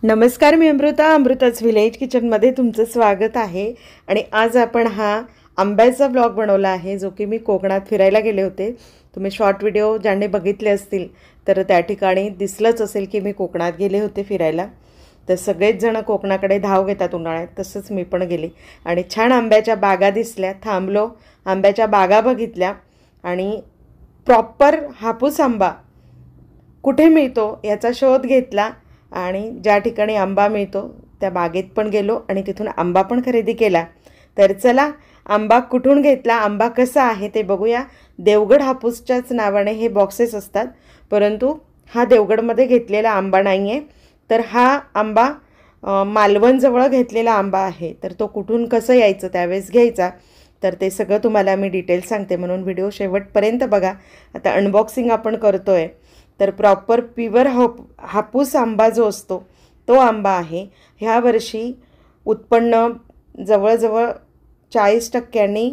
नमस्कार, मी अमृताच विलेज किचनमध्ये तुमचं स्वागत आहे। आणि आज आपण हा आंब्याचा ब्लॉग बनवला आहे, जो की मी कोकणात फिरायला गेले होते। तुम्ही शॉर्ट व्हिडिओ ज्यांनी बघितले असतील तर त्या ठिकाणी दिसलंच असेल की मी कोकणात गेले होते फिरायला। तर सगळेच जण कोकणाकडे धाव घेतात उन्हाळ्यात, तसंच मी पण गेले आणि छान आंब्याच्या बागा दिसल्या, थांबलो, आंब्याच्या बागा बघितल्या आणि प्रॉपर हापूस आंबा कुठे मिळतो याचा शोध घेतला आणि ज्या ठिकाणी आंबा मिळतो त्या बागेत पण गेलो आणि तिथून आंबा पण खरेदी केला। तर चला, आंबा कुठून घेतला, आंबा कसा आहे ते बघूया। देवगड हापूसच्याच नावाने हे बॉक्सेस असतात, परंतु हा देवगडमध्ये घेतलेला आंबा नाही आहे, तर हा आंबा मालवणजवळ घेतलेला आंबा आहे। तर तो कुठून कसं यायचं, त्यावेळेस घ्यायचा, तर ते सगळं तुम्हाला मी डिटेल सांगते, म्हणून व्हिडिओ शेवटपर्यंत बघा। आता अनबॉक्सिंग आपण करतो आहे। तर प्रॉपर प्युअर हापूस आंबा जो असतो तो आंबा आहे। ह्या वर्षी उत्पन्न जवळजवळ 40%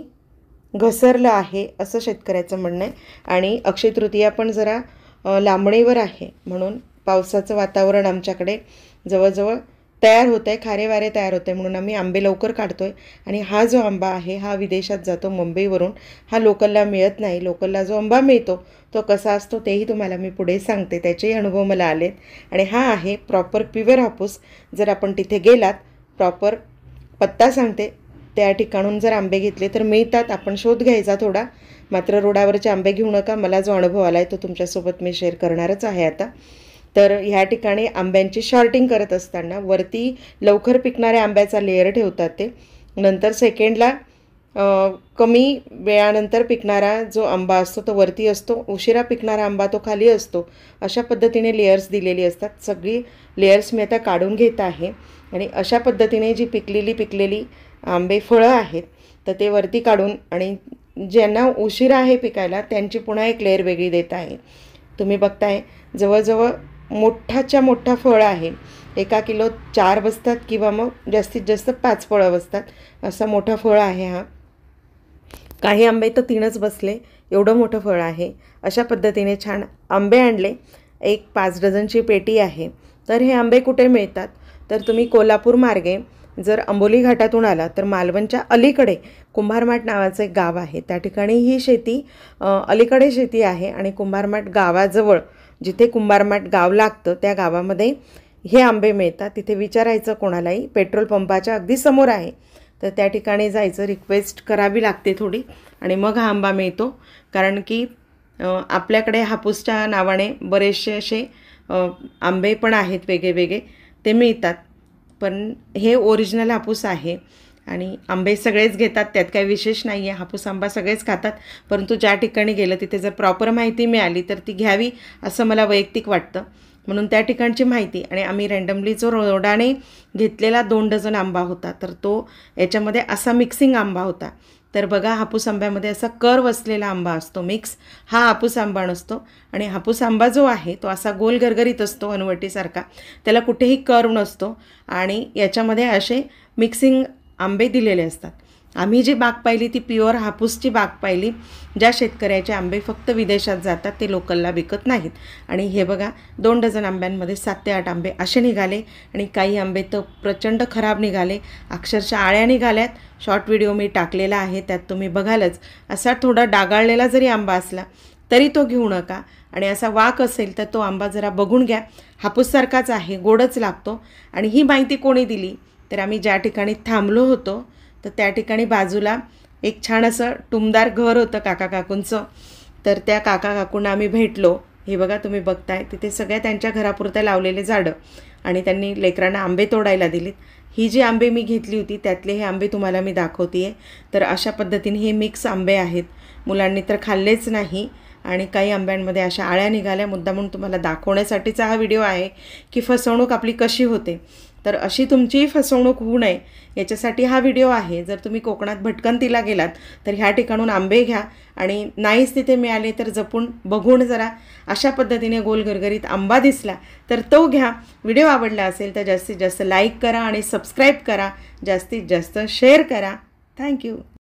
घसरलं आहे असं शेतकऱ्याचं म्हणणं आहे। आणि अक्षय तृतीया पण जरा लांबणीवर आहे, म्हणून पावसाचं वातावरण आमच्याकडे जवळजवळ तयार होतं आहे, खारे वारे तयार होते, म्हणून आम्ही आंबे लवकर काढतो आहे। आणि हा जो आंबा आहे हा विदेशात जातो मुंबईवरून, हा लोकलला मिळत नाही। लोकलला जो आंबा मिळतो तो कसा असतो तेही तुम्हाला मी पुढे सांगते, त्याचेही अनुभव मला आलेत। आणि हा आहे प्रॉपर प्युअर हापूस। जर आपण तिथे गेलात, प्रॉपर पत्ता सांगते, त्या ठिकाणून जर आंबे घेतले तर मिळतात, आपण शोध घ्यायचा थोडा, मात्र रोडावरचे आंबे घेऊ नका। मला जो अनुभव आला आहे तो तुमच्यासोबत मी शेअर करणारच आहे आता। तर ह्या ठिकाणी आंब्यांची शॉर्टिंग करत असताना वरती लवकर पिकणाऱ्या आंब्याचा लेअर ठेवतात ते, नंतर सेकंडला कमी वेळानंतर पिकणारा जो आंबा असतो तो वरती असतो, उशिरा पिकणारा आंबा तो खाली असतो। अशा पद्धतीने लेयर्स दिलेली असतात। सगळी लेयर्स मी आता काढून घेत आहे आणि अशा पद्धतीने जी पिकलेली आंबे फळं आहेत तर ते वरती काढून, आणि ज्यांना उशिरा आहे पिकायला त्यांची पुन्हा एक लेअर वेगळी देत आहे। तुम्ही बघताय जवळजवळ मोठाच्या मोठा फळ आहे, 1 किलो 4 बसतात किंवा मग जास्तीत जास्त 5 फळं बसतात, असा मोठा फळ आहे हा। काही आंबे तर 3च बसले, एवढं मोठं फळ आहे। अशा पद्धतीने छान आंबे आणले, एक 5 डझनची पेटी आहे। तर हे आंबे कुठे मिळतात, तर तुम्ही कोल्हापूर मार्गे जर अंबोली घाटातून आला तर मालवणच्या अलीकडे कुंभारमाट नावाचं एक गाव आहे, त्या ठिकाणी ही शेती अलीकडे शेती आहे। आणि कुंभारमाट गावाजवळ जिथे कुंभारमाट गाव लागतं त्या गावामध्ये हे आंबे मिळतात। तिथे विचारायचं कोणालाही, पेट्रोल पंपाच्या अगदी समोर आहे, तर त्या ठिकाणी जायचं, रिक्वेस्ट करावी लागते थोडी, आणि मग हा आंबा मिळतो। कारण की आपल्याकडे हापूसच्या नावाने बरेचसे असे आंबे पण आहेत वेगळे, ते मिळतात, पण हे ओरिजिनल हापूस आहे। आणि आंबे सगळेच घेतात, त्यात काही विशेष नाही आहे, हापूस आंबा सगळेच खातात, परंतु ज्या ठिकाणी गेलं तिथे जर प्रॉपर माहिती मिळाली तर ती घ्यावी असं मला वैयक्तिक वाटतं, म्हणून त्या ठिकाणची माहिती। आणि आम्ही रँडमली जो रोडाने घेतलेला 2 डझन आंबा होता, तर तो याच्यामध्ये असा मिक्सिंग आंबा होता। तर बघा, हापूस आंब्यामध्ये असा कर्व असलेला आंबा असतो मिक्स, हा हापूस आंबा नसतो। आणि हापूस आंबा जो आहे तो असा गोल गरगरीत असतो हनुवटीसारखा, त्याला कुठेही कर्व नसतो, आणि याच्यामध्ये असे मिक्सिंग आंबे दिलेले असतात। आम्ही जी बाग पाहिली ती प्युअर हापूसची बाग पाहिली, ज्या शेतकऱ्याचे आंबे फक्त विदेशात जातात, ते लोकलला विकत नाहीत। आणि हे बघा, 2 डझन आंब्यांमध्ये 7 ते 8 आंबे असे निघाले, आणि काही आंबे तर प्रचंड खराब निघाले, अक्षरशः आळ्या निघाल्यात। शॉर्ट व्हिडिओ मी टाकलेला आहे, त्यात तुम्ही बघालच। असा थोडा डागाळलेला जरी आंबा असला तरी तो घेऊ नका, आणि असा वाक असेल तर तो आंबा जरा बघून घ्या, हापूससारखाच आहे, गोडच लागतो। आणि ही माहिती कोणी दिली, तर आम्ही ज्या ठिकाणी थांबलो होतो तर त्या ठिकाणी बाजूला एक छान असं टुमदार घर होतं काका काकूंचं, तर त्या काका काकूंना आम्ही भेटलो। हे बघा, तुम्ही बघताय तिथे सगळ्या त्यांच्या घरापुरत्या लावलेले झाडं, आणि त्यांनी लेकरांना आंबे तोडायला दिलीत। ही जी आंबे मी घेतली होती त्यातले हे आंबे तुम्हाला मी दाखवते आहे। तर अशा पद्धतीने हे मिक्स आंबे आहेत, मुलांनी तर खाल्लेच नाही, आणि काही आंब्यांमध्ये अशा आळ्या निघाल्या। मुद्दामून तुम्हाला दाखवण्यासाठीचा हा व्हिडिओ आहे की फसवणूक आपली कशी होते, तर अशी तुमचीही फसवणूक होऊ नये याच्यासाठी हा व्हिडिओ आहे। जर तुम्ही कोकणात भटकंतीला गेलात तर ह्या ठिकाणून आंबे घ्या, आणि नाहीच तिथे मिळाले तर जपून बघून जरा अशा पद्धतीने गोल गरगरीत आंबा दिसला तर तो घ्या। व्हिडिओ आवडला असेल तर जास्तीत जास्त लाईक करा आणि सबस्क्राईब करा, जास्तीत जास्त शेअर करा। थँक्यू।